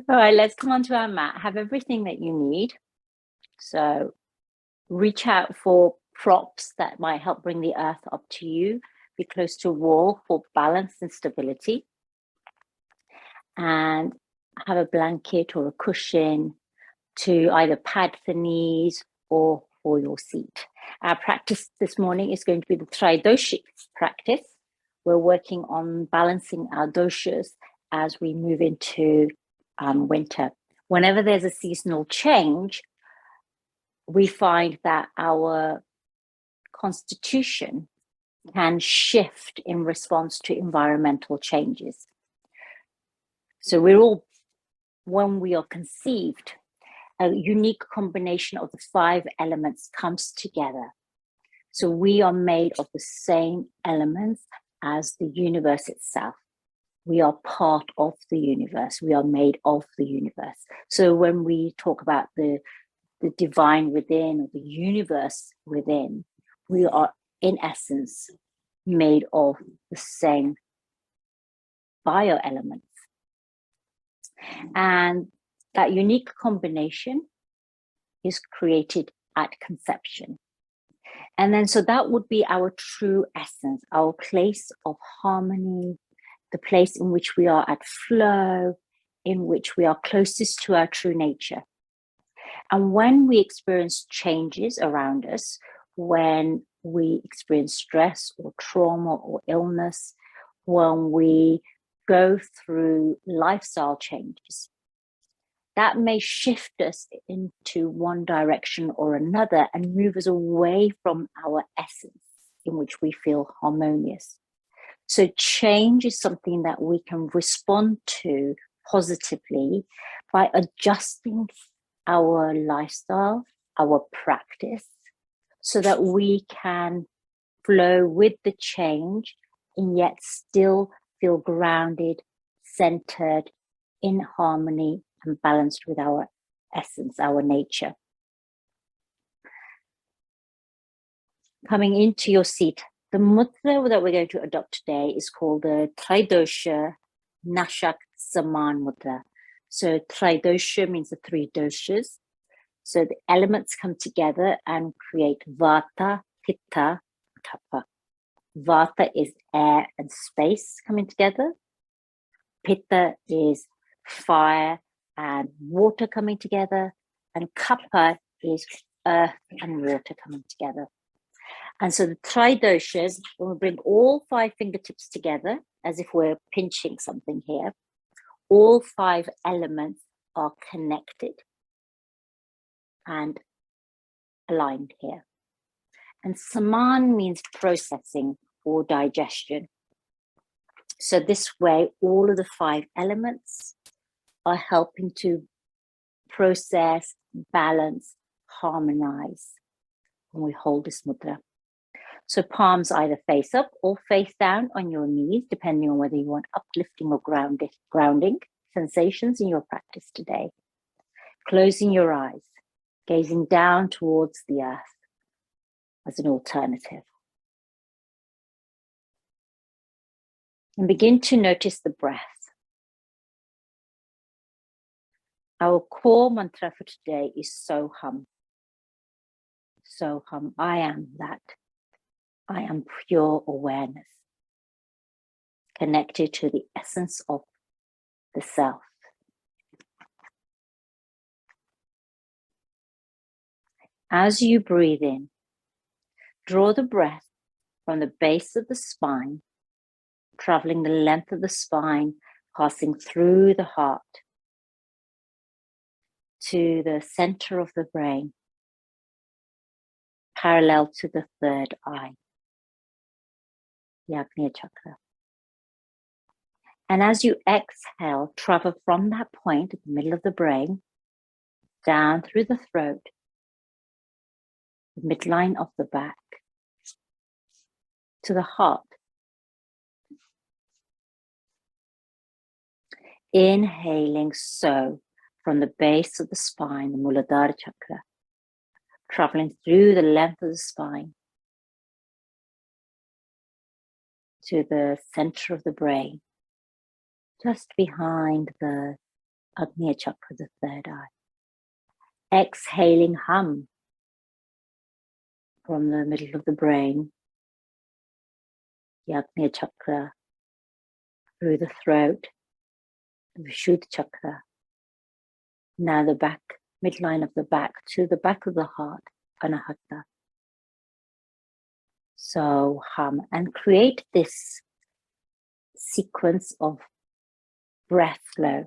All right, let's come onto our mat. Have everything that you need. So reach out for props that might help bring the earth up to you. Be close to a wall for balance and stability. And have a blanket or a cushion to either pad the knees or for your seat. Our practice this morning is going to be the Tridosic practice. We're working on balancing our doshas as we move into winter. Whenever there's a seasonal change, we find that our constitution can shift in response to environmental changes. So we're all, when we are conceived, a unique combination of the 5 elements comes together. So we are made of the same elements as the universe itself. We are part of the universe. We are made of the universe. So when we talk about the divine within, or the universe within, we are in essence made of the same bioelements. And that unique combination is created at conception. And then, so that would be our true essence, our place of harmony, the place in which we are at flow, in which we are closest to our true nature. And when we experience changes around us, when we experience stress or trauma or illness, when we go through lifestyle changes, that may shift us into one direction or another and move us away from our essence in which we feel harmonious. So change is something that we can respond to positively by adjusting our lifestyle, our practice, so that we can flow with the change and yet still feel grounded, centered, in harmony, and balanced with our essence, our nature. Coming into your seat, the mudra that we're going to adopt today is called the Tridosha Naashak Samaan mudra. So Tridosha means the 3 doshas. So the elements come together and create Vata, Pitta, Kapha. Vata is air and space coming together. Pitta is fire and water coming together. And Kapha is earth and water coming together. And so the Tridoshas, when we bring all 5 fingertips together, as if we're pinching something here, all 5 elements are connected and aligned here. And Samaan means processing or digestion. So this way, all of the 5 elements are helping to process, balance, harmonize when we hold this mudra. So palms either face up or face down on your knees, depending on whether you want uplifting or grounding sensations in your practice today. Closing your eyes, gazing down towards the earth as an alternative. And begin to notice the breath. Our core mantra for today is Soham. Soham, I am that. I am pure awareness, connected to the essence of the self. As you breathe in, draw the breath from the base of the spine, traveling the length of the spine, passing through the heart to the center of the brain, parallel to the 3rd eye, the Agnya chakra. And as you exhale, travel from that point at the middle of the brain, down through the throat, the midline of the back, to the heart. Inhaling so from the base of the spine, the Muladhara chakra, traveling through the length of the spine to the center of the brain, just behind the Agnya chakra, the third eye. Exhaling hum from the middle of the brain, the Agnya chakra, through the throat, the Vishuddha chakra. Now the back, midline of the back to the back of the heart, Anahata. So hum and create this sequence of breath flow.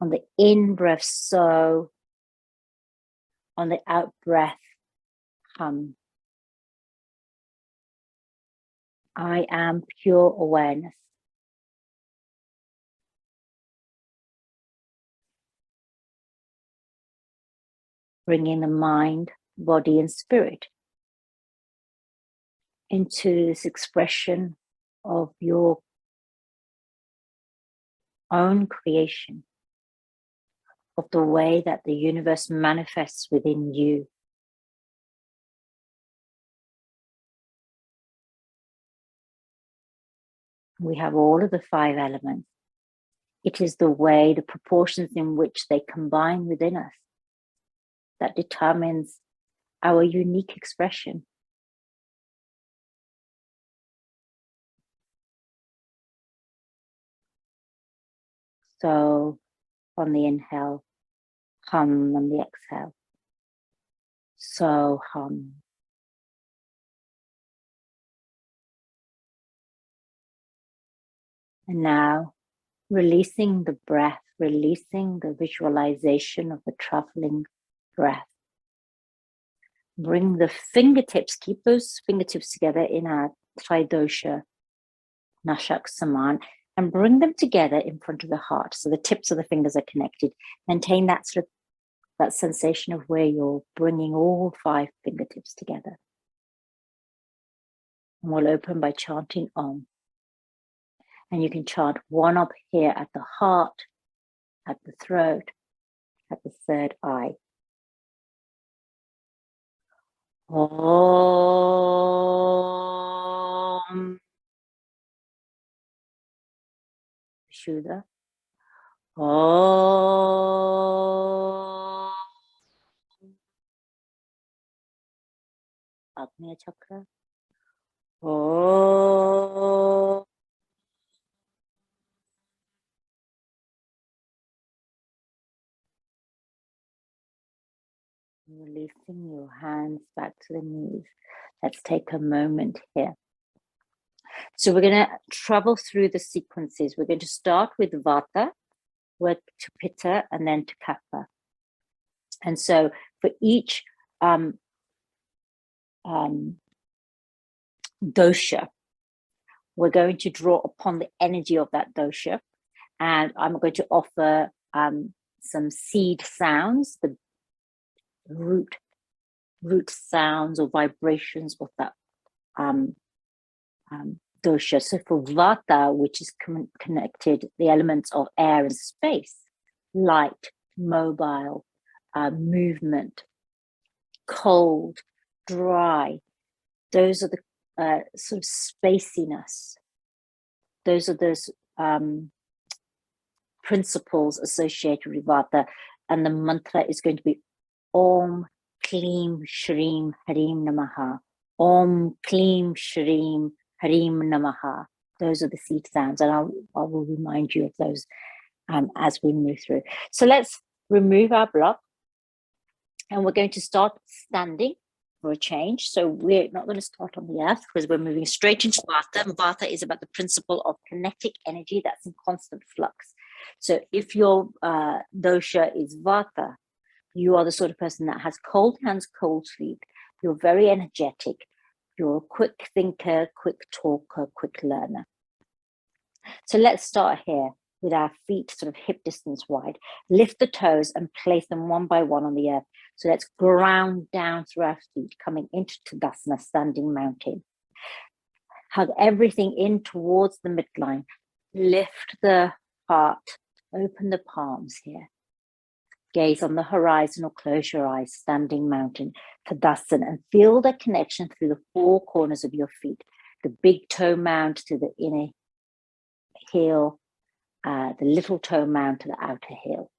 On the in breath, so. On the out breath, hum. I am pure awareness. Bringing the mind, body, and spirit into this expression of your own creation, of the way that the universe manifests within you. We have all of the 5 elements. It is the way, the proportions in which they combine within us that determines our unique expression. So on the inhale, hum on the exhale. So hum. And now releasing the breath, releasing the visualization of the traveling breath. Bring the fingertips, keep those fingertips together in our Tridosha, Naashak, Samaan, and bring them together in front of the heart. So the tips of the fingers are connected. Maintain that sort of that sensation of where you're bringing all 5 fingertips together. And we'll open by chanting Om. And you can chant 1 up here at the heart, at the throat, at the third eye. Om. Vishuddha. Om. Agnya chakra. Om. Releasing your hands back to the knees. Let's take a moment here. So we're going to travel through the sequences. We're going to start with Vata, work to Pitta, and then to Kapha. And so for each dosha, we're going to draw upon the energy of that dosha. And I'm going to offer some seed sounds, the root sounds or vibrations of that dosha. So for Vata, which is connected, the elements of air and space, light, mobile, movement, cold, dry, those are the sort of spaciness. Those are those principles associated with Vata. And the mantra is going to be Om, Kleem, Shreem, Hreem, Namaha. Om, Kleem, Shreem, Hreem, Namaha. Those are the seed sounds, and I will remind you of those as we move through. So let's remove our block, and we're going to start standing for a change. So we're not going to start on the earth because we're moving straight into Vata. And Vata is about the principle of kinetic energy that's in constant flux. So if your dosha is Vata, you are the sort of person that has cold hands, cold feet. You're very energetic. You're a quick thinker, quick talker, quick learner. So let's start here with our feet sort of hip distance wide. Lift the toes and place them one by one on the earth. So let's ground down through our feet, coming into Tadasana, standing mountain. Hug everything in towards the midline. Lift the heart, open the palms here. Gaze on the horizon or close your eyes, standing mountain, Tadasana, and feel the connection through the 4 corners of your feet. The big toe mound to the inner heel, the little toe mound to the outer heel.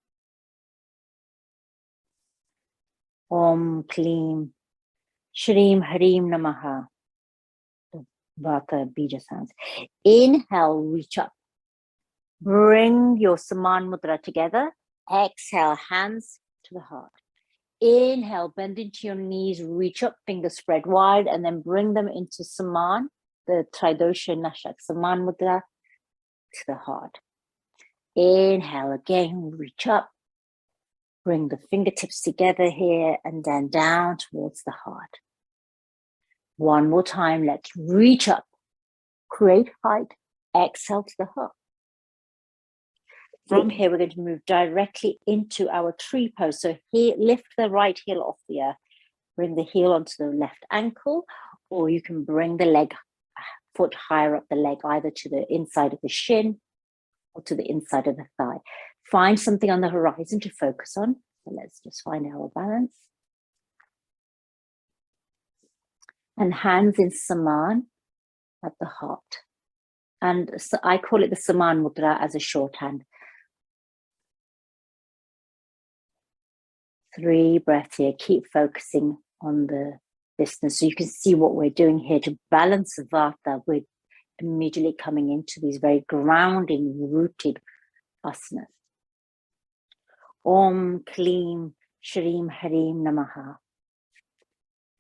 Om, Kleem, Shreem, Hreem, Namaha. The Vata bija sounds. Inhale, reach up. Bring your Samaan Mudra together. Exhale, hands to the heart. Inhale, bend into your knees, reach up, fingers spread wide, and then bring them into Samaan, the Tridosha Naashak Samaan Mudra, to the heart. Inhale again, reach up. Bring the fingertips together here and then down towards the heart. One more time, let's reach up. Create height. Exhale to the heart. From here, we're going to move directly into our tree pose. So here, lift the right heel off the earth. Bring the heel onto the left ankle, or you can bring the foot higher up the leg, either to the inside of the shin or to the inside of the thigh. Find something on the horizon to focus on. So let's just find our balance. And hands in Samaan at the heart. And so I call it the Samaan Mudra as a shorthand. 3 breaths here. Keep focusing on the distance. So you can see what we're doing here to balance Vata. We're immediately coming into these very grounding, rooted asanas. Om, Kleem, Shreem, Hreem, Namaha.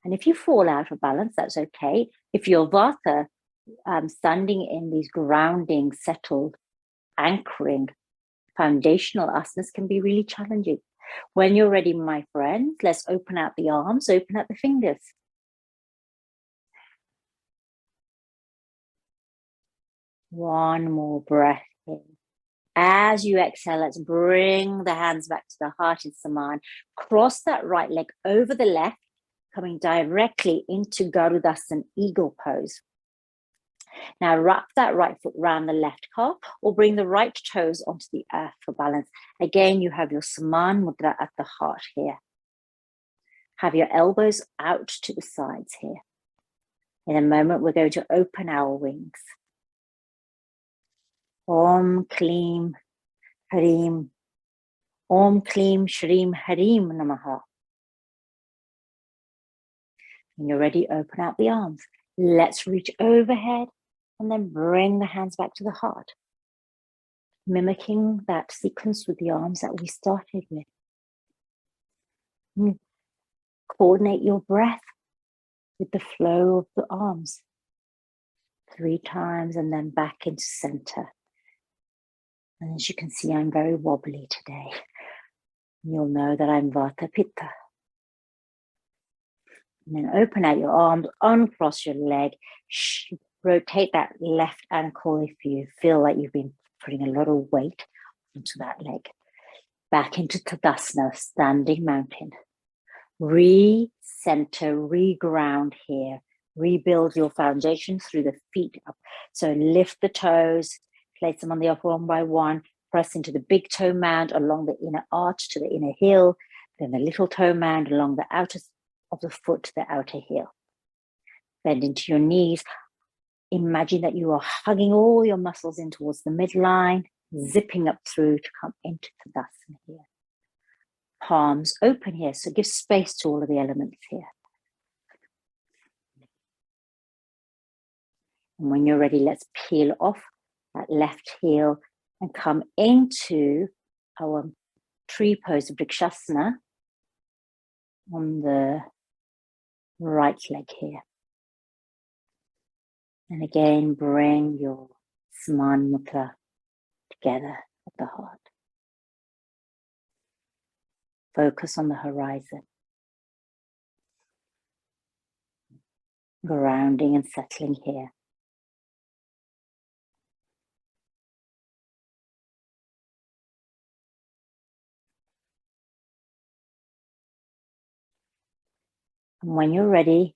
And if you fall out of balance, that's okay. If you're Vata, standing in these grounding, settled, anchoring, foundational asanas can be really challenging. When you're ready, my friends, let's open out the arms, open out the fingers. One more breath in. As you exhale, let's bring the hands back to the heart in Samaan. Cross that right leg over the left, coming directly into Garudasana eagle pose. Now wrap that right foot around the left calf or bring the right toes onto the earth for balance. Again, you have your Samaan Mudra at the heart here. Have your elbows out to the sides here. In a moment, we're going to open our wings. Om, Kleem, Hreem. Om, Kleem, Shreem, Hreem, Namaha. When you're ready, open out the arms. Let's reach overhead and then bring the hands back to the heart. Mimicking that sequence with the arms that we started with. Coordinate your breath with the flow of the arms. 3 times and then back into center. And as you can see, I'm very wobbly today. You'll know that I'm Vata Pitta. And then open out your arms, uncross your leg, rotate that left ankle if you feel like you've been putting a lot of weight into that leg. Back into Tadasana, standing mountain. Re-center, re-ground here. Rebuild your foundation through the feet up. So lift the toes, place them on the upper one by one, press into the big toe mound along the inner arch to the inner heel, then the little toe mound along the outer of the foot to the outer heel. Bend into your knees. Imagine that you are hugging all your muscles in towards the midline, zipping up through to come into Tadasana here. Palms open here, so give space to all of the elements here. And when you're ready, let's peel off that left heel and come into our tree pose of Brekshasana on the right leg here. And again, bring your Samaan Mudra together at the heart. Focus on the horizon. Grounding and settling here. And when you're ready,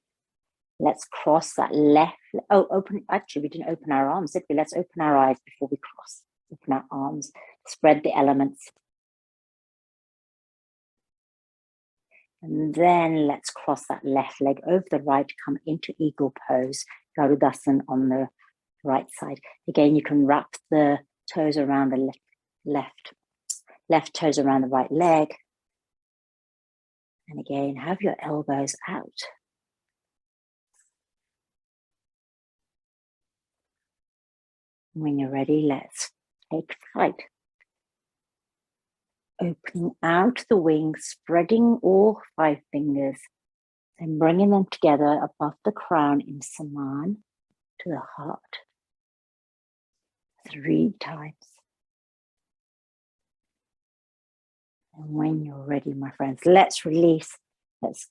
let's cross that left. Actually, we didn't open our arms, did we? Let's open our eyes before we cross. Open our arms, spread the elements. And then let's cross that left leg over the right, come into eagle pose, Garudasana on the right side. Again, you can wrap the toes around the left toes around the right leg. And again, have your elbows out. When you're ready, let's take flight. Opening out the wings, spreading all 5 fingers, and bringing them together above the crown in Samaan to the heart. 3 times. And when you're ready, my friends, let's release. Let's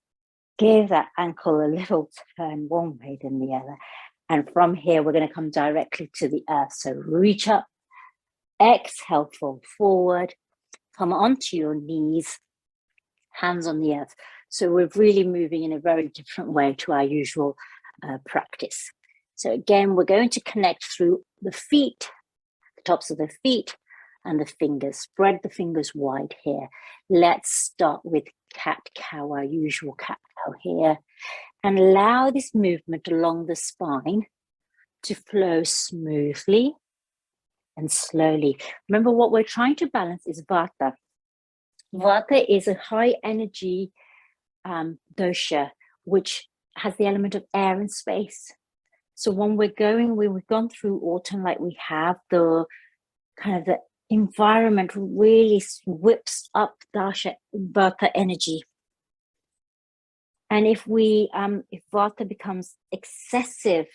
give that ankle a little turn one way than the other. And from here, we're going to come directly to the earth. So reach up, exhale, fold forward, come onto your knees, hands on the earth. So we're really moving in a very different way to our usual practice. So again, we're going to connect through the feet, the tops of the feet and the fingers. Spread the fingers wide here. Let's start with cat-cow, our usual cat-cow here. And allow this movement along the spine to flow smoothly and slowly. Remember, what we're trying to balance is Vata. Vata is a high energy dosha, which has the element of air and space. So when we've gone through autumn like we have, the kind of the environment really whips up Dasha Vata energy. And if Vata becomes excessive,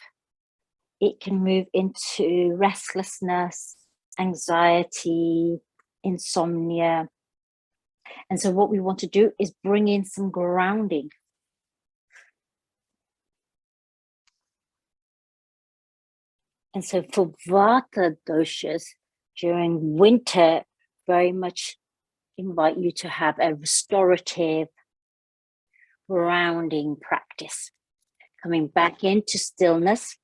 it can move into restlessness, anxiety, insomnia. And so what we want to do is bring in some grounding. And so for Vata doshas, during winter, very much invite you to have a restorative, grounding practice. Coming back into stillness.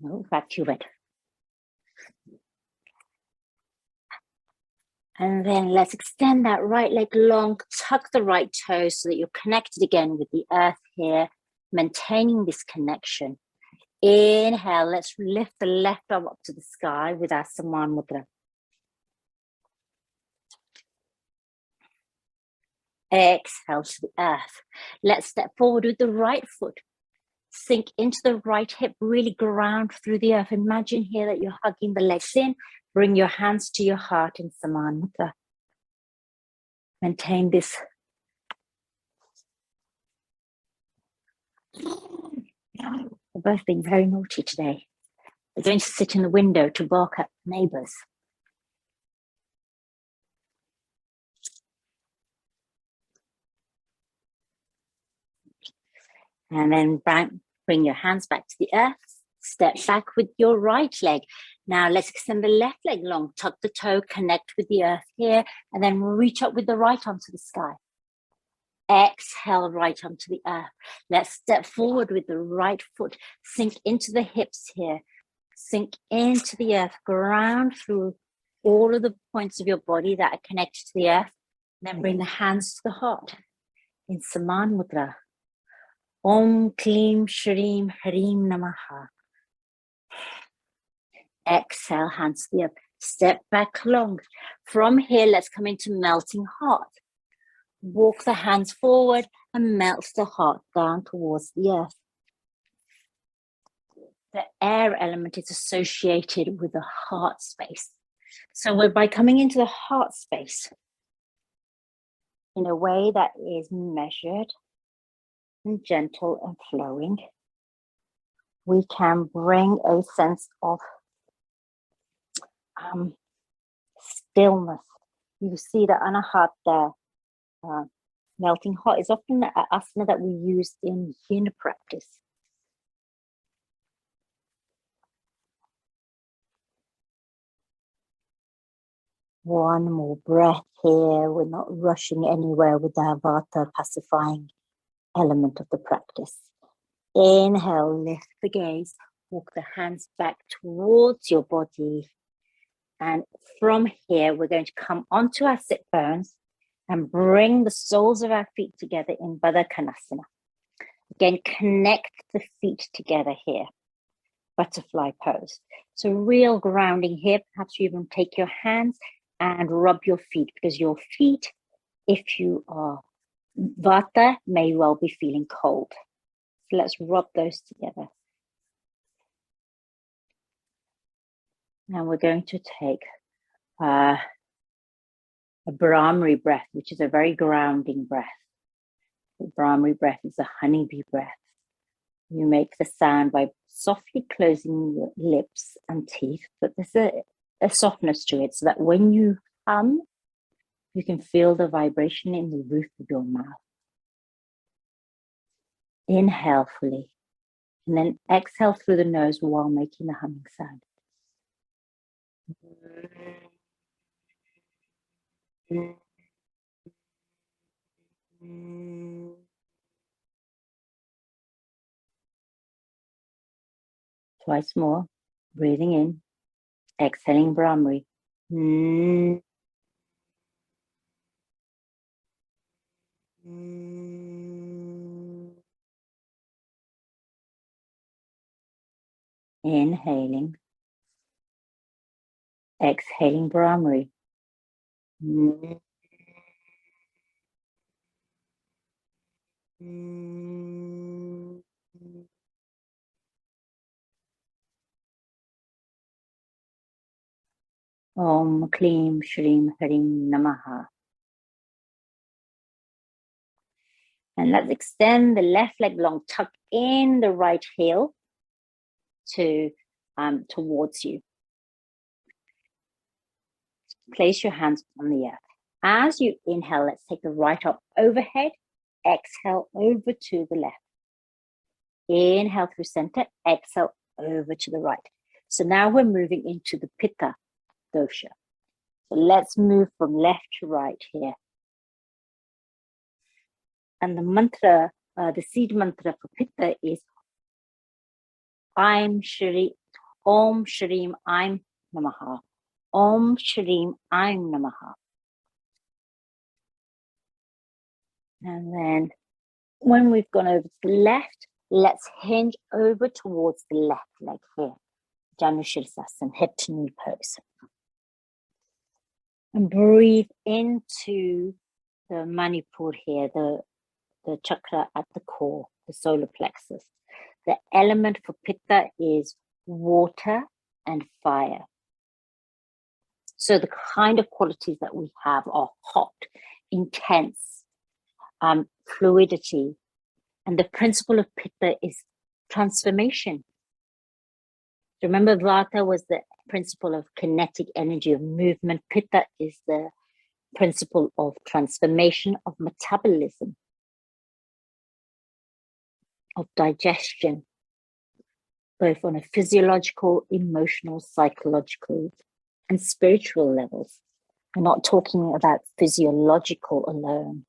No, back to it. And then let's extend that right leg long, tuck the right toes so that you're connected again with the earth here, maintaining this connection. Inhale, let's lift the left arm up to the sky with our Samaan Mudra. Exhale to the earth. Let's step forward with the right foot. Sink into the right hip, really ground through the earth. Imagine here that you're hugging the legs in. Bring your hands to your heart in Samaan Mudra. Maintain this. We're both being very naughty today. We're going to sit in the window to bark at neighbours. And then bring your hands back to the earth. Step back with your right leg. Now let's extend the left leg long. Tuck the toe, connect with the earth here, and then reach up with the right arm to the sky. Exhale, right arm to the earth. Let's step forward with the right foot. Sink into the hips here. Sink into the earth. Ground through all of the points of your body that are connected to the earth. Then bring the hands to the heart in Samaan Mudra. Om Kleem Shreem Hreem Namaha. Exhale, hands to the earth. Step back long. From here, let's come into melting heart. Walk the hands forward and melt the heart down towards the earth. The air element is associated with the heart space. So by coming into the heart space in a way that is measured and gentle and flowing, we can bring a sense of stillness. You see the anahat there. Melting heart is often an asana that we use in yin practice. One more breath here. We're not rushing anywhere with our Vata pacifying element of the practice. Inhale, lift the gaze. Walk the hands back towards your body. And from here, we're going to come onto our sit bones and bring the soles of our feet together in Baddha Konasana. Again, connect the feet together here, butterfly pose. So real grounding here. Perhaps you even take your hands and rub your feet, because your feet, if you are Vata, may well be feeling cold. So let's rub those together. Now we're going to take a Brahmary breath, which is a very grounding breath. The Brahmary breath is a honeybee breath. You make the sound by softly closing your lips and teeth, but there's a softness to it, so that when you hum, you can feel the vibration in the roof of your mouth. Inhale fully, and then exhale through the nose while making the humming sound. Twice more, breathing in, exhaling Brahmary. Inhaling, exhaling Brahmary. Om Kleem Shreem Hreem Namaha. And let's extend the left leg long, tuck in the right heel towards you. Place your hands on the earth. As you inhale, let's take the right arm overhead. Exhale over to the left. Inhale through center. Exhale over to the right. So now we're moving into the Pitta Dosha. So let's move from left to right here. And the mantra, the seed mantra for Pitta is Om Shreem Aim Namaha. Om Shreem Aim Namaha. And then when we've gone over to the left, let's hinge over towards the left leg here. Janushirasana, head to knee pose. And breathe into the Manipur here, the chakra at the core, the solar plexus. The element for Pitta is water and fire. So the kind of qualities that we have are hot, intense, fluidity. And the principle of Pitta is transformation. Remember, Vata was the principle of kinetic energy, of movement. Pitta is the principle of transformation, of metabolism, of digestion, both on a physiological, emotional, psychological, and spiritual levels. We're not talking about physiological alone.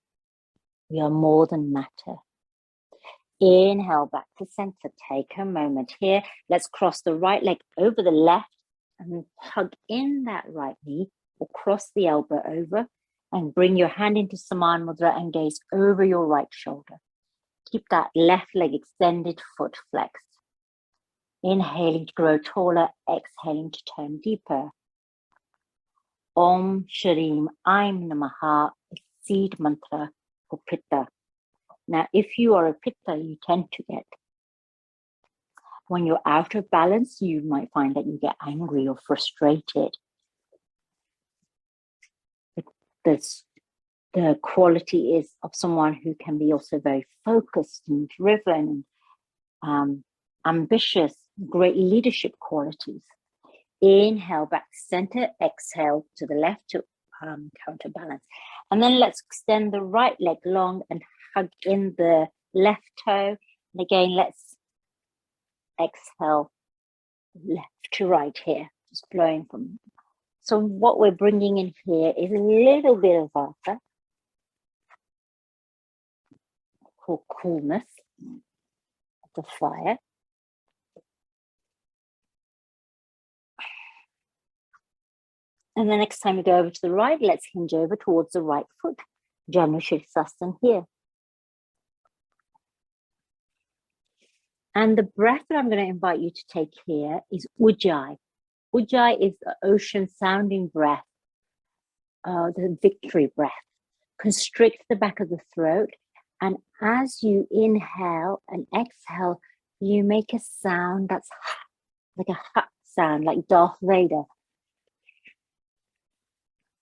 We are more than matter. Inhale back to center. Take a moment here. Let's cross the right leg over the left and hug in that right knee, or cross the elbow over and bring your hand into Samaan Mudra and gaze over your right shoulder. Keep that left leg extended, foot flexed. Inhaling to grow taller, exhaling to turn deeper. Om Shreem Aim Namaha, seed mantra for Pitta. Now, if you are a Pitta, you tend to get, when you're out of balance, you might find that you get angry or frustrated. The quality is of someone who can be also very focused and driven, ambitious, great leadership qualities. Inhale back to center, exhale to the left to counterbalance. And then let's extend the right leg long and hug in the left toe. And again, let's exhale left to right here, just flowing from. So what we're bringing in here is a little bit of Vata for coolness, the fire. And the next time we go over to the right, let's hinge over towards the right foot. Janushirsasana here. And the breath that I'm going to invite you to take here is Ujjayi. Ujjayi is the ocean sounding breath, the victory breath. Constrict the back of the throat. And as you inhale and exhale, you make a sound that's like a ha sound, like Darth Vader.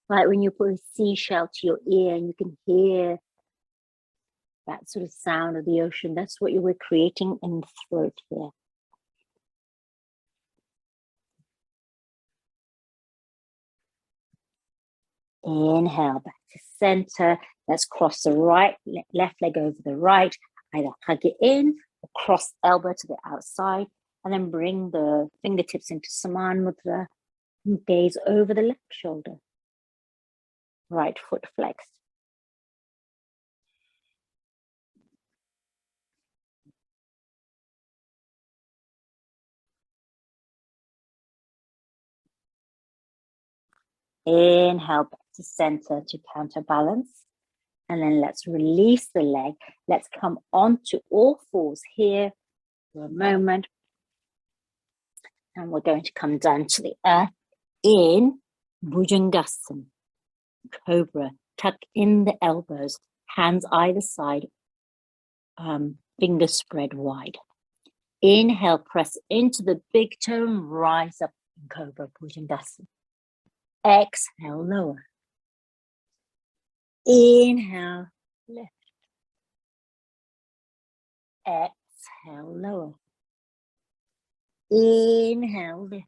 Like when you put a seashell to your ear and you can hear that sort of sound of the ocean. That's what you were creating in the throat here. Inhale back to center. Let's cross the right, left leg over the right. Either hug it in or cross elbow to the outside. And then bring the fingertips into Samaan Mudra. And gaze over the left shoulder. Right foot flexed. Inhale back to center to counterbalance. And then let's release the leg. Let's come onto all fours here for a moment. And we're going to come down to the earth in Bhujangasana, Cobra. Tuck in the elbows, hands either side, fingers spread wide. Inhale, press into the big toe and rise up in Cobra, Bhujangasana. Exhale, lower. Inhale, lift. Exhale, lower. Inhale, lift.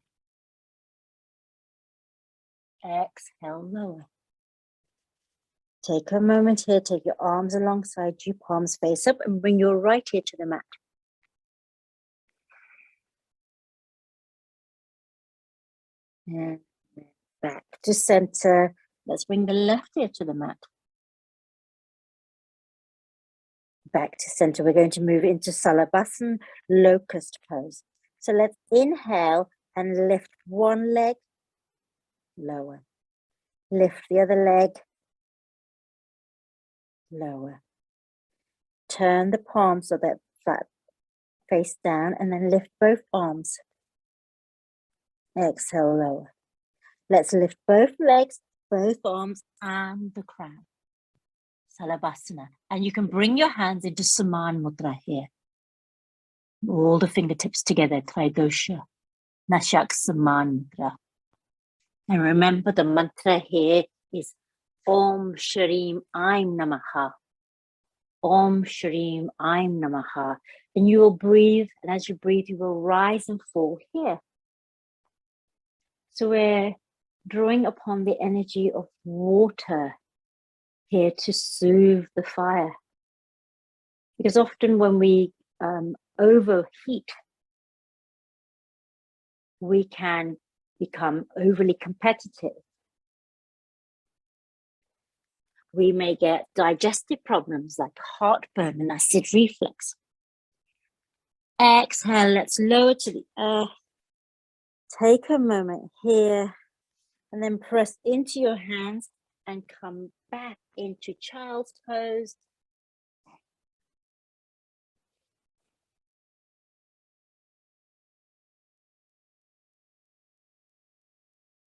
Exhale, lower. Take a moment here, take your arms alongside you, palms face up, and bring your right ear to the mat. And back to center. Let's bring the left ear to the mat. Back to center. We're going to move into Salabhasana, locust pose. So let's inhale and lift one leg, lower. Lift the other leg, lower. Turn the palms so that flat face down and then lift both arms. Exhale, lower. Let's lift both legs, both arms and the crown. Salabhasana. And you can bring your hands into Samaan Mudra here. All the fingertips together, Tridosha, Naashak, Samaan Mudra. And remember the mantra here is Om Shreem Aim Namaha. Om Shreem Aim Namaha. And you will breathe, and as you breathe, you will rise and fall here. So we're drawing upon the energy of water here to soothe the fire. Because often when we overheat, we can become overly competitive. We may get digestive problems like heartburn and acid reflux. Exhale, let's lower to the earth. Take a moment here and then press into your hands and come back into child's pose.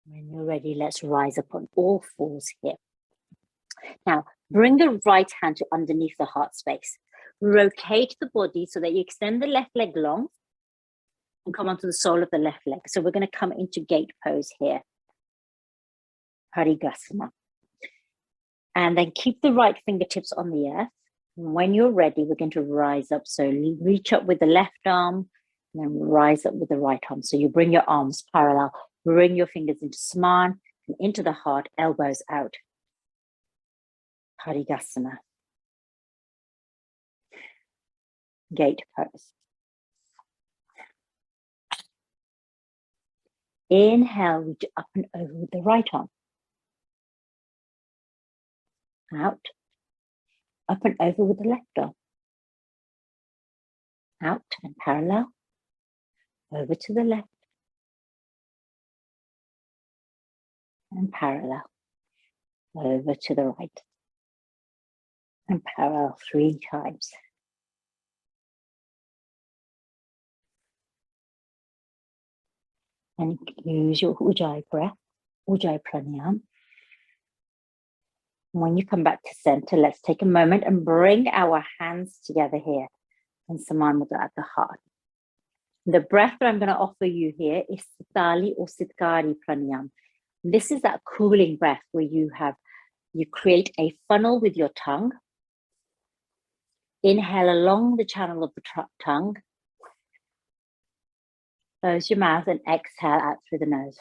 When you're ready, let's rise up on all fours here. Now, bring the right hand to underneath the heart space. Rotate the body so that you extend the left leg long and come onto the sole of the left leg. So we're going to come into gate pose here. Tagasma. And then keep the right fingertips on the earth. And when you're ready, we're going to rise up. So reach up with the left arm and then rise up with the right arm. So you bring your arms parallel, bring your fingers into Samaan and into the heart, elbows out. Tagasma. Gate pose. Inhale, reach up and over with the right arm. Out. Up and over with the left arm. Out and parallel. Over to the left. And parallel. Over to the right. And parallel 3 times. And use your Ujjayi breath, Ujjayi Pranayama. When you come back to center, let's take a moment and bring our hands together here in Samaan Mudra at the heart. The breath that I'm going to offer you here is Steadily or Steadily Pranayama. This is that cooling breath where you create a funnel with your tongue. Inhale along the channel of the tongue. Close your mouth and exhale out through the nose.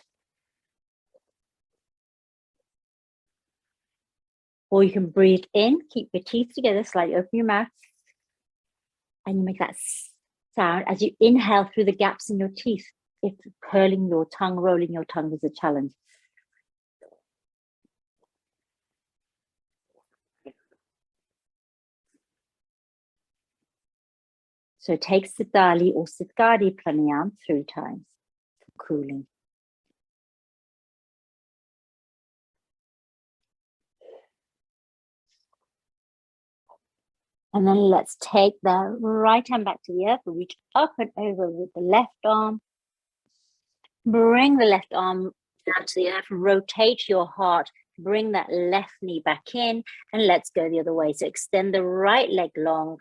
Or you can breathe in, keep your teeth together, slightly open your mouth. And you make that sound as you inhale through the gaps in your teeth. If curling your tongue, rolling your tongue is a challenge. So take Steadily or Steadily Pranayama 3 times for cooling. And then let's take the right hand back to the earth. Reach up and over with the left arm. Bring the left arm down to the earth. Rotate your heart. Bring that left knee back in. And let's go the other way. So extend the right leg long.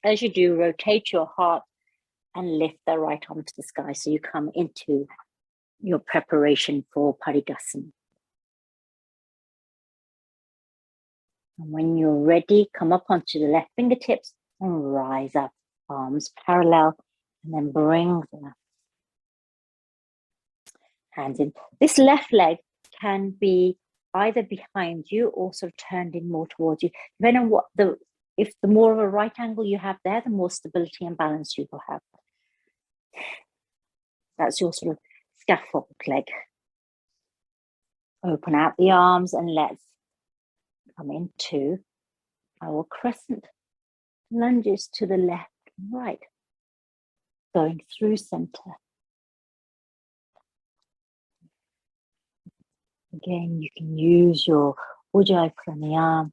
As you do, rotate your heart and lift the right arm to the sky. So you come into your preparation for Tagasma. And when you're ready, come up onto the left fingertips and rise up, arms parallel, and then bring the hands in. This left leg can be either behind you or sort of turned in more towards you. Depending on what if the more of a right angle you have there, the more stability and balance you will have. That's your sort of scaffold leg. Open out the arms and let's come into our crescent lunges to the left and right, going through center. Again, you can use your Ujjayi Pranayama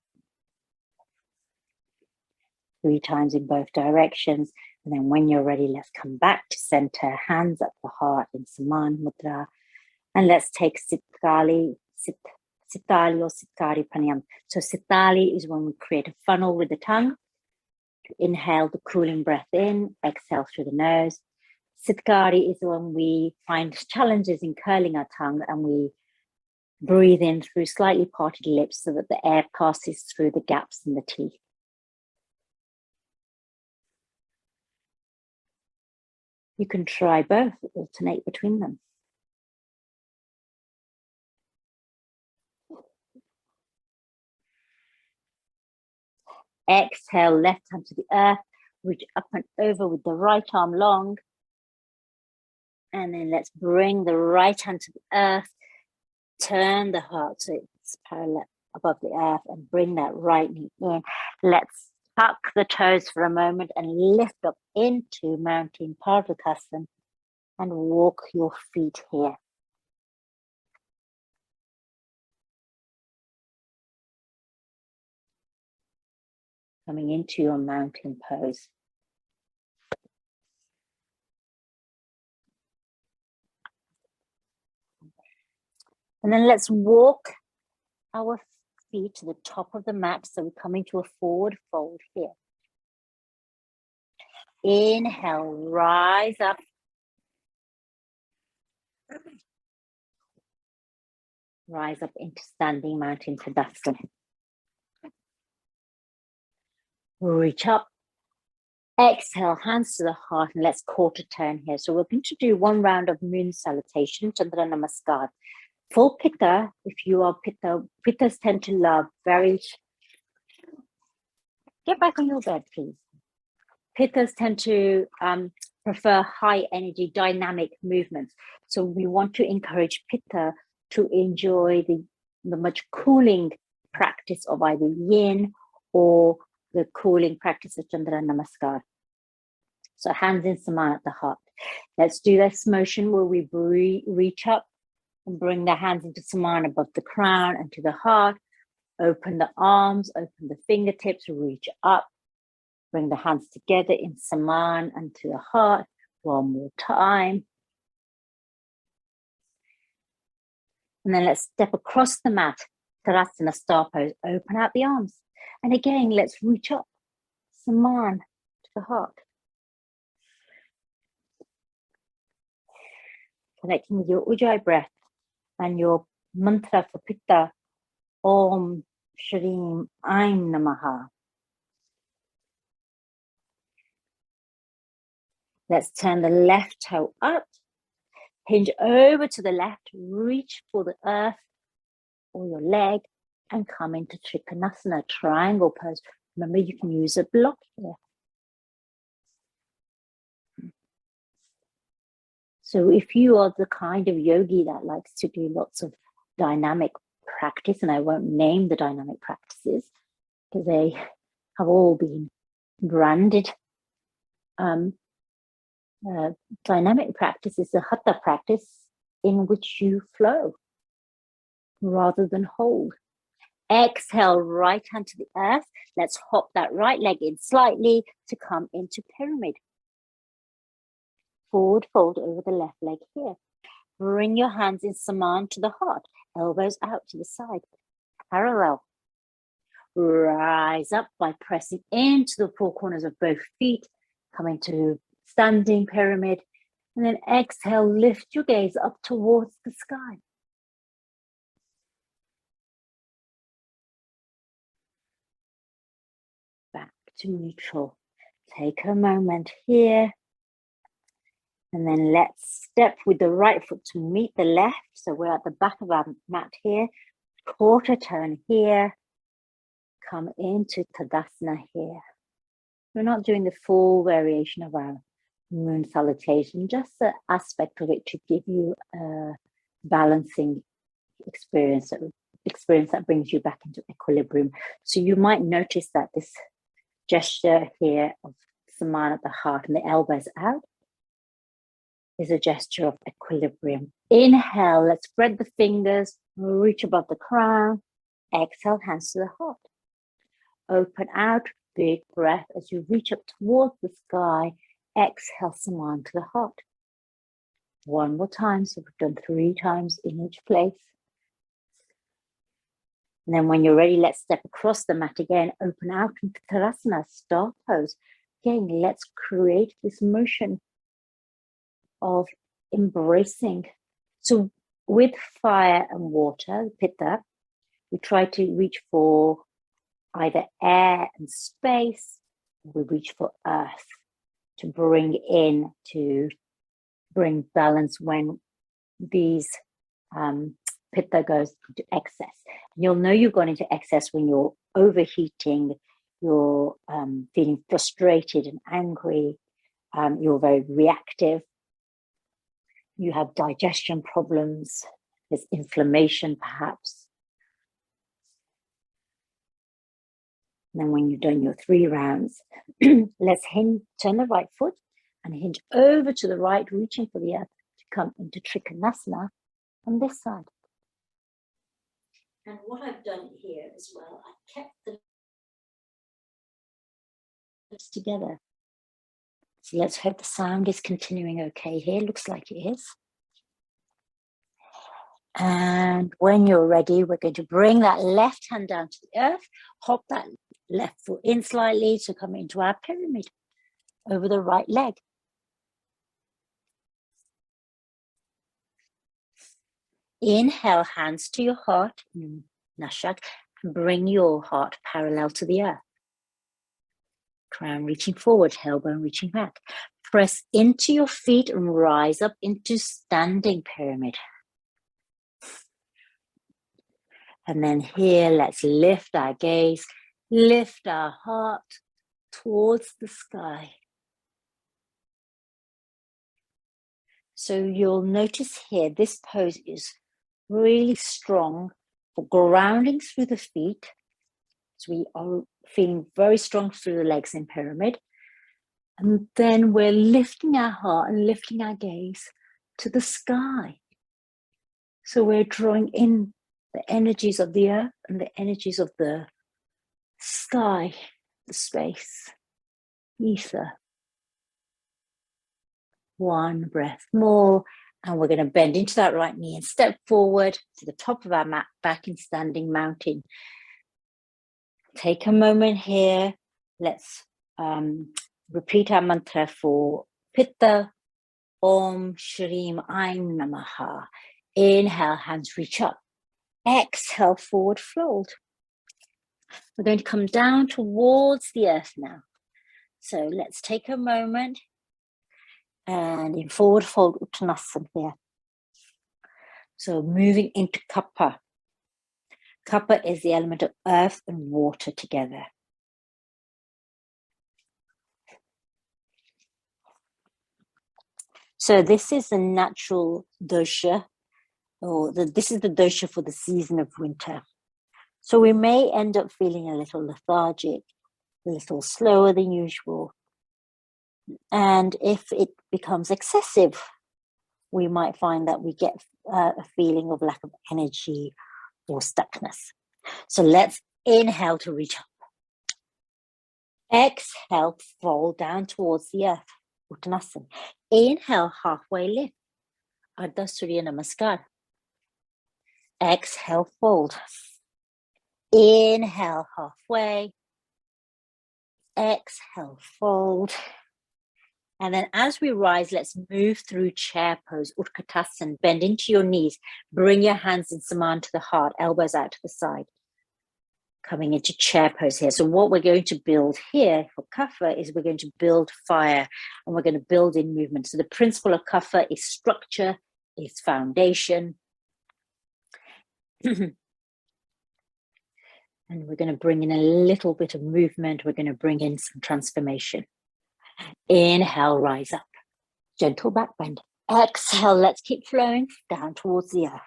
3 times in both directions. And then when you're ready, let's come back to center, hands up the heart in Samaan Mudra. And let's take Steadily or Steadily Pranayama. So Steadily is when we create a funnel with the tongue. Inhale the cooling breath in, exhale through the nose. Steadily is when we find challenges in curling our tongue and we breathe in through slightly parted lips so that the air passes through the gaps in the teeth. You can try both, alternate between them. Exhale, left hand to the earth, reach up and over with the right arm long. And then let's bring the right hand to the earth, turn the heart so it's parallel above the earth and bring that right knee in. Let's tuck the toes for a moment and lift up into mountain Pardukasana and walk your feet here. Coming into your mountain pose. And then let's walk our feet to the top of the mat. So we come into a forward fold here. Inhale, rise up. Rise up into standing mountain Tadasana. Reach up. Exhale, hands to the heart, and let's quarter turn here. So we're going to do 1 round of moon salutation, Chandra Namaskar. For Pitta, if you are Pitta, Pittas tend to love get back on your bed, please. Pittas tend to prefer high energy, dynamic movements. So we want to encourage Pitta to enjoy the much cooling practice of either yin or the cooling practice of Chandra Namaskar. So hands in Samaan at the heart. Let's do this motion where we reach up and bring the hands into Samaan above the crown and to the heart. Open the arms, open the fingertips, reach up. Bring the hands together in Samaan and to the heart. One more time. And then let's step across the mat. Tadasana star pose. Open out the arms. And again, let's reach up. Samaan to the heart. Connecting with your Ujjayi breath and your mantra for Pitta. Om Shreem Aim Namaha. Let's turn the left toe up. Hinge over to the left. Reach for the earth or your leg and come into Trikonasana, triangle pose. Remember, you can use a block here. So if you are the kind of yogi that likes to do lots of dynamic practice, and I won't name the dynamic practices because they have all been branded. Dynamic practice is a hatha practice in which you flow rather than hold. Exhale, right hand to the earth. Let's hop that right leg in slightly to come into pyramid. Forward fold over the left leg here. Bring your hands in Samaan to the heart. Elbows out to the side. Parallel. Rise up by pressing into the four corners of both feet. Come into standing pyramid. And then exhale, lift your gaze up towards the sky. Back to neutral. Take a moment here. And then let's step with the right foot to meet the left. So we're at the back of our mat here. Quarter turn here. Come into Tadasana here. We're not doing the full variation of our moon salutation, just the aspect of it to give you a balancing experience that brings you back into equilibrium. So you might notice that this gesture here of Samaan at the heart and the elbows out is a gesture of equilibrium. Inhale, let's spread the fingers, reach above the crown. Exhale, hands to the heart. Open out, big breath as you reach up towards the sky. Exhale, Samaan to the heart. One more time, so we've done 3 times in each place. And then when you're ready, let's step across the mat again. Open out into Tadasana, star pose. Again, let's create this motion of embracing. So with fire and water, Pitta, we try to reach for either air and space, or we reach for earth to bring in, to bring balance when these Pitta goes into excess. You'll know you've gone into excess when you're overheating, you're feeling frustrated and angry, you're very reactive, you have digestion problems, there's inflammation perhaps. And then when you've done your 3 rounds, let's turn the right foot and hinge over to the right, reaching for the earth to come into Trikonasana on this side. And what I've done here as well, I've kept the lips together. So let's hope the sound is continuing okay here. Looks like it is. And when you're ready, we're going to bring that left hand down to the earth, hop that left foot in slightly to come into our pyramid over the right leg. Inhale, hands to your heart, Naashak, and bring your heart parallel to the earth. Crown reaching forward, tailbone reaching back. Press into your feet and rise up into standing pyramid. And then here, let's lift our gaze, lift our heart towards the sky. So you'll notice here, this pose is really strong for grounding through the feet. So we are feeling very strong through the legs in pyramid. And then we're lifting our heart and lifting our gaze to the sky. So we're drawing in the energies of the earth and the energies of the sky, the space, ether. One breath more, and we're going to bend into that right knee and step forward to the top of our mat, back in standing mountain. Take a moment here. Let's repeat our mantra for Pitta, Om, Shreem, Aim, Namaha. Inhale, hands reach up. Exhale, forward fold. We're going to come down towards the earth now. So let's take a moment and in forward fold Uttanasana here. So moving into Kapha. Kapha is the element of earth and water together. So this is the natural dosha, or this is the dosha for the season of winter. So we may end up feeling a little lethargic, a little slower than usual. And if it becomes excessive, we might find that we get a feeling of lack of energy or stuckness. So let's inhale to reach up. Exhale, fold down towards the earth. Uttanasana. Inhale, halfway lift. Ardha Surya Namaskar. Exhale, fold. Inhale, halfway. Exhale, fold. And then as we rise, let's move through chair pose, Utkatasana. Bend into your knees. Bring your hands in Samaan to the heart, elbows out to the side. Coming into chair pose here. So what we're going to build here for Kapha is we're going to build fire, and we're going to build in movement. So the principle of Kapha is structure, is foundation. And we're going to bring in a little bit of movement. We're going to bring in some transformation. Inhale, rise up. Gentle back bend. Exhale, let's keep flowing down towards the earth.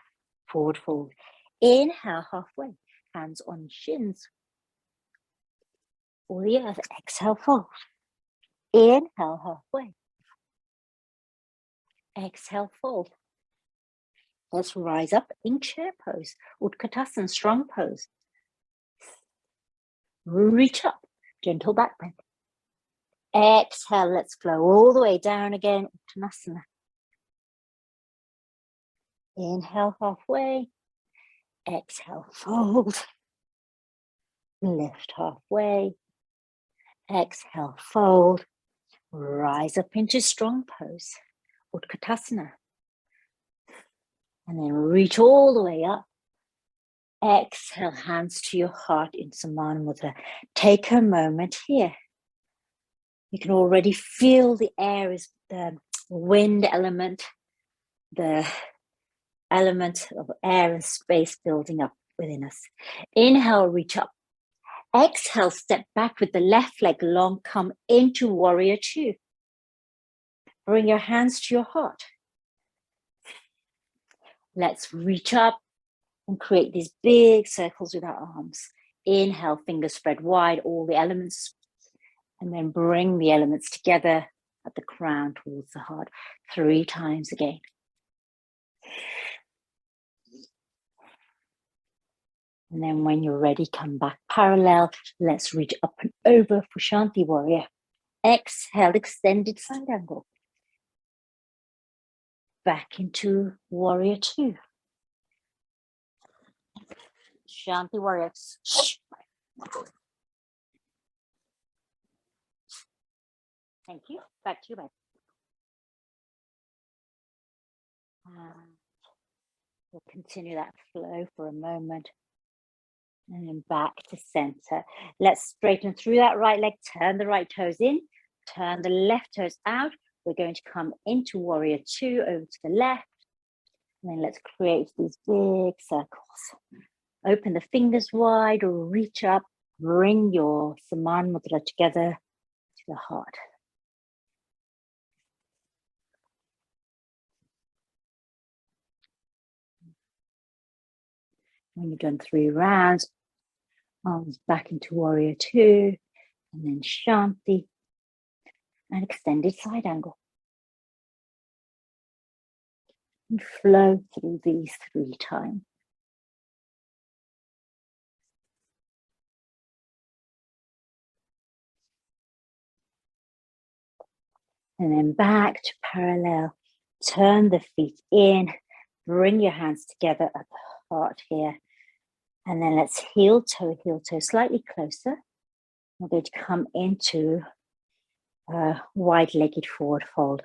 Forward fold. Inhale, halfway. Hands on shins. Or the earth. Exhale, fold. Inhale, halfway. Exhale, fold. Let's rise up in chair pose. Utkatasana, strong pose. Reach up. Gentle back bend. Exhale, let's flow all the way down again. Uttanasana. Inhale, halfway. Exhale, fold. Lift halfway. Exhale, fold. Rise up into strong pose. Utkatasana. And then reach all the way up. Exhale, hands to your heart in Samaan Mudra. Take a moment here. You can already feel the air is the wind element, the element of air and space building up within us. Inhale, reach up. Exhale, step back with the left leg long, come into warrior two. Bring your hands to your heart. Let's reach up and create these big circles with our arms. Inhale, fingers spread wide, all the elements. And then bring the elements together at the crown towards the heart. 3 times again. And then when you're ready, come back parallel. Let's reach up and over for Shanti Warrior. Exhale, extended side angle. Back into Warrior 2. Shanti Warrior. Thank you. Back to you, babe. We'll continue that flow for a moment. And then back to center. Let's straighten through that right leg. Turn the right toes in. Turn the left toes out. We're going to come into Warrior 2 over to the left. And then let's create these big circles. Open the fingers wide or reach up. Bring your Samaan Mudra together to the heart. When you've done 3 rounds, arms back into Warrior 2, and then Shanti, and extended side angle. And flow through these 3 times. And then back to parallel. Turn the feet in. Bring your hands together at the heart here. And then let's heel toe, slightly closer. We're going to come into a wide-legged forward fold.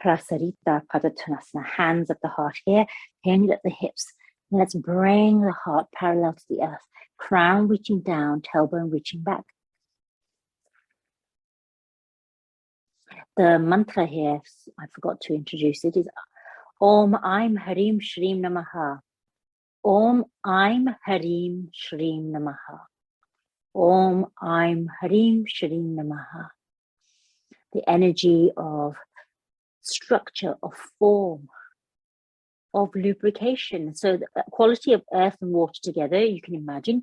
Prasarita Padottanasana. Hands at the heart here. Hand at the hips. And let's bring the heart parallel to the earth. Crown reaching down, tailbone reaching back. The mantra here, I forgot to introduce it, is Om Aim Hreem Shreem Namaha. Om Aim Hreem Shreem Namaha. Om Aim Hreem Shreem Namaha. The energy of structure, of form, of lubrication. So the quality of earth and water together, you can imagine,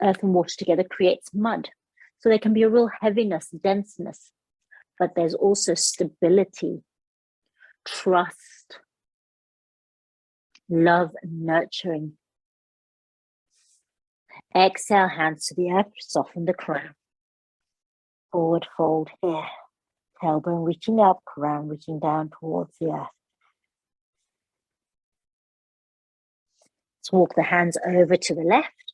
earth and water together creates mud. So there can be a real heaviness, denseness, but there's also stability, trust, love, and nurturing. Exhale, hands to the earth, soften the crown. Forward fold here. Tailbone reaching up, crown reaching down towards the earth. Let's walk the hands over to the left.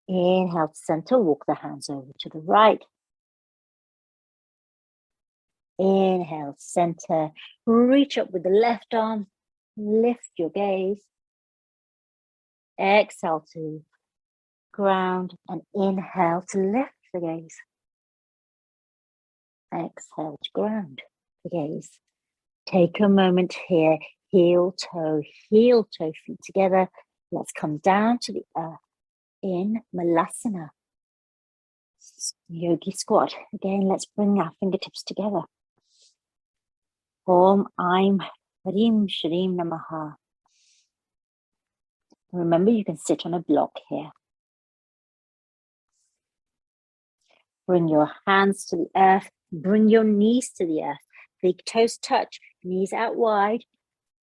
Inhale to center, walk the hands over to the right. Inhale, center, reach up with the left arm, lift your gaze. Exhale to ground and inhale to lift the gaze. Exhale to ground the gaze. Take a moment here, heel toe feet together. Let's come down to the earth in Malasana. Yogi squat. Again, let's bring our fingertips together. Om Aim Hreem Shreem Namaha. Remember, you can sit on a block here. Bring your hands to the earth. Bring your knees to the earth. Big toes touch, knees out wide.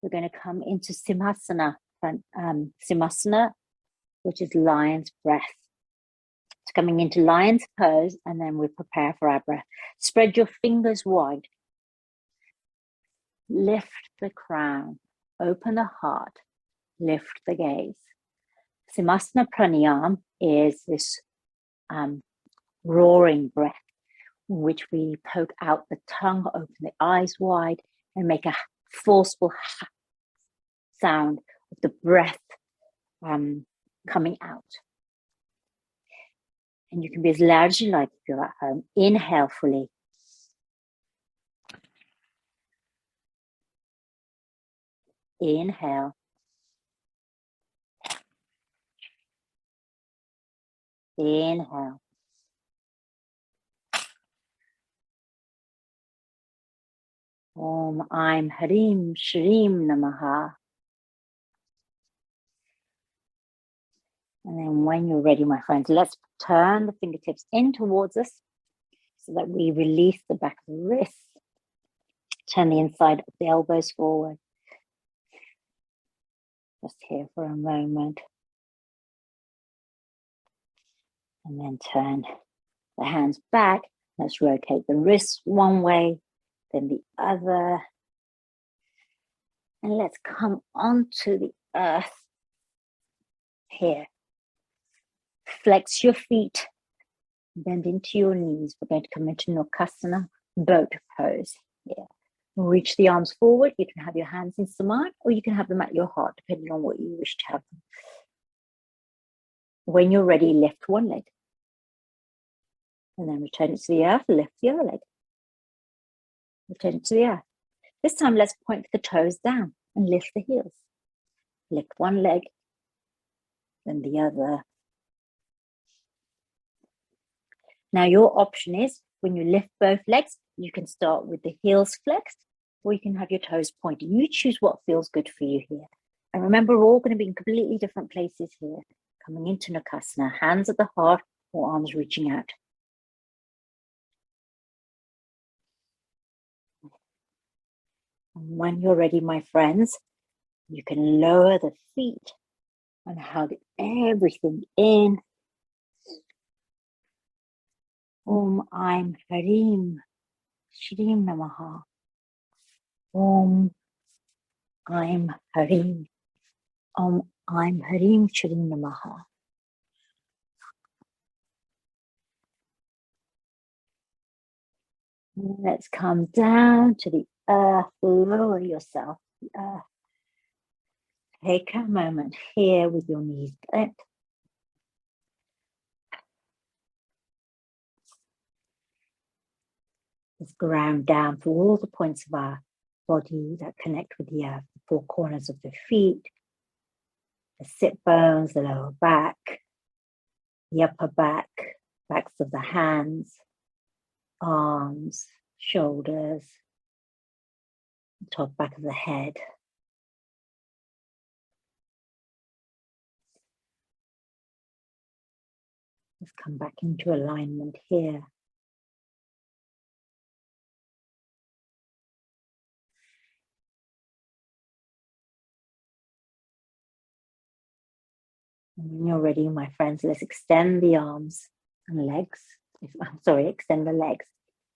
We're going to come into Semasana. Semasana, which is lion's breath. It's coming into lion's pose, and then we prepare for our breath. Spread your fingers wide. Lift the crown. Open the heart. Lift the gaze. Semasana Pranayama is this roaring breath, in which we poke out the tongue, open the eyes wide, and make a forceful sound of the breath coming out. And you can be as loud as you like if you're at home. Inhale fully. Inhale. Inhale. Om Aim Hreem Shreem Namaha. And then when you're ready, my friends, let's turn the fingertips in towards us so that we release the back of the wrists. Turn the inside of the elbows forward. Just here for a moment. And then turn the hands back. Let's rotate the wrists one way, then the other. And let's come onto the earth here. Flex your feet. Bend into your knees. We're going to come into Naukasana, boat pose here. Reach the arms forward. You can have your hands in Samaan, or you can have them at your heart, depending on what you wish to have them. When you're ready, lift one leg. And then return it to the earth, lift the other leg. Return it to the earth. This time, let's point the toes down and lift the heels. Lift one leg, then the other. Now, your option is, when you lift both legs, you can start with the heels flexed, or you can have your toes pointed. You choose what feels good for you here. And remember, we're all going to be in completely different places here. Coming into Naukasana, hands at the heart or arms reaching out. And when you're ready, my friends, you can lower the feet and hug everything in. Om Aim Hreem Shreem Namaha. Om Aim Hreem. Om Aim Hreem Shreem Namaha. Let's come down to the earth, lower yourself to the earth. Take a moment here with your knees bent. Let's ground down through all the points of our body that connect with the earth, the four corners of the feet, the sit bones, the lower back, the upper back, backs of the hands, arms, shoulders, the top back of the head. Let's come back into alignment here. And when you're ready, my friends, let's extend the arms and legs. Extend the legs.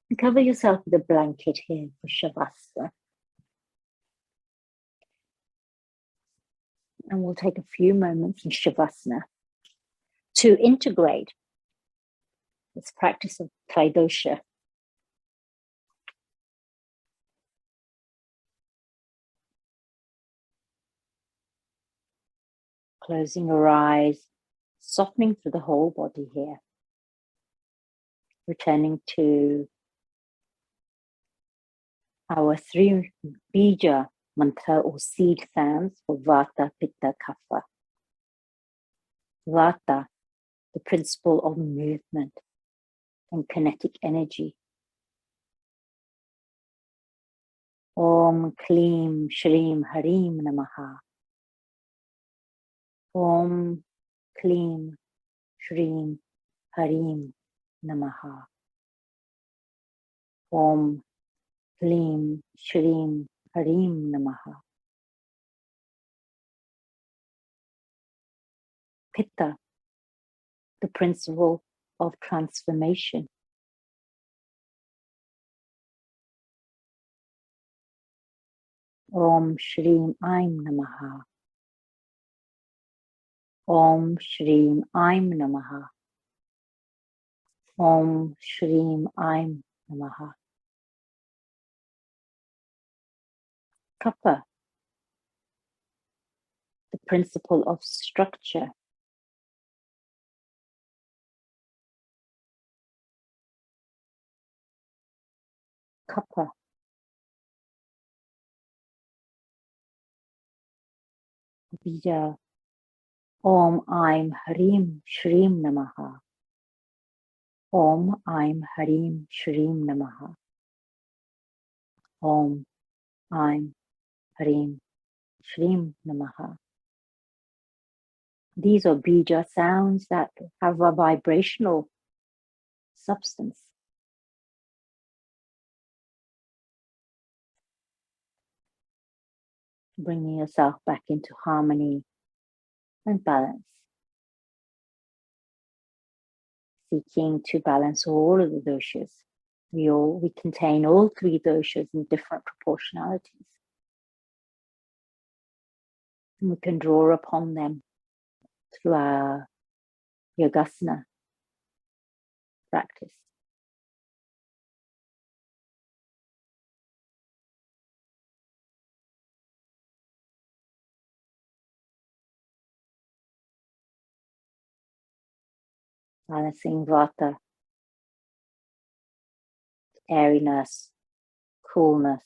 And cover yourself with a blanket here for Shavasana. And we'll take a few moments in Shavasana to integrate this practice of Tridosha. Closing your eyes, softening through the whole body here. Returning to our 3 bija mantra or seed sounds for Vata, Pitta, Kapha. Vata, the principle of movement and kinetic energy. Om Kleem, Shreem, Hreem, Namaha. Om Kleem, Shreem, Hreem, Namaha. Om Kleem, Shreem, Hreem, Namaha. Pitta, the principle of transformation. Om Shreem Aim Namaha. Om Shreem Aim Namaha. Om Shreem Aim Namaha. Kapha, the principle of structure. Kapha, bija. Om Aim Hreem Shreem Namaha. Om Aim Hreem Shreem Namaha. Om Aim Hreem Shreem Namaha. These are bija sounds that have a vibrational substance. Bringing yourself back into harmony and balance. Seeking to balance all of the doshas. We contain all 3 doshas in different proportionalities. And we can draw upon them through our yogasana practice. Balancing Vata, airiness, coolness,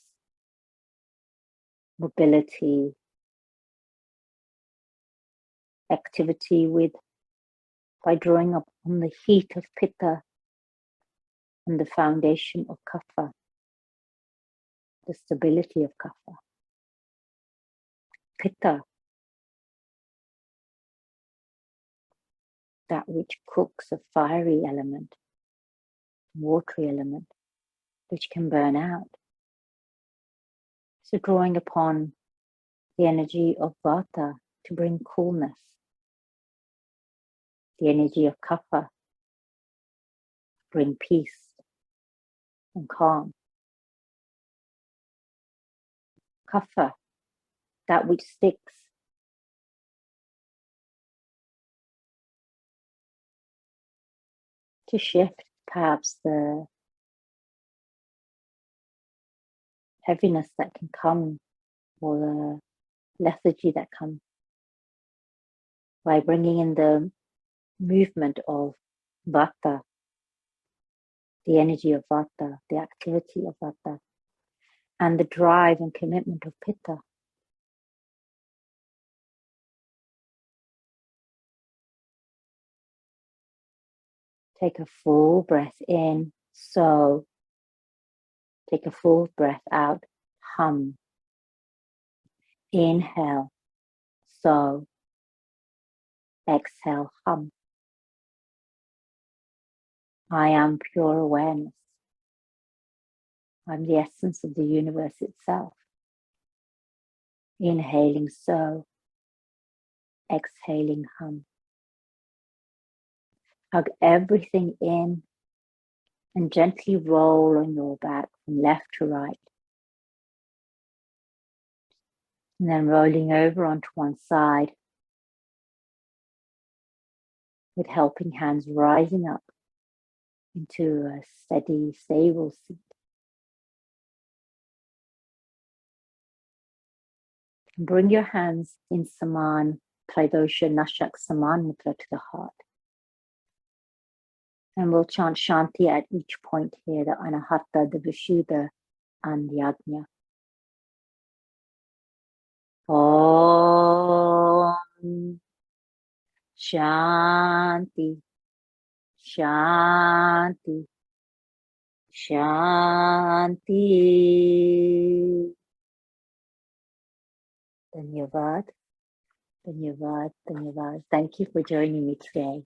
mobility, activity by drawing upon the heat of Pitta and the foundation of Kapha, the stability of Kapha. Pitta, that which cooks, a fiery element, watery element, which can burn out. So drawing upon the energy of Vata to bring coolness, the energy of Kapha, bring peace and calm. Kapha, that which sticks. To shift perhaps the heaviness that can come, or the lethargy that comes, by bringing in the movement of Vata, the energy of Vata, the activity of Vata, and the drive and commitment of Pitta. Take a full breath in, so. Take a full breath out, hum. Inhale, so. Exhale, hum. I am pure awareness. I'm the essence of the universe itself. Inhaling, so. Exhaling, hum. Hug everything in and gently roll on your back from left to right. And then rolling over onto one side with helping hands rising up into a steady, stable seat. And bring your hands in Samaan, Tridosha, Naashak, Samaan Mudra to the heart. And we'll chant Shanti at each point here, the Anahata, the Vishuddha, and the Yajna. Om Shanti, Shanti, Shanti. Dhanyavad, Dhanyavad, Dhanyavad. Thank you for joining me today.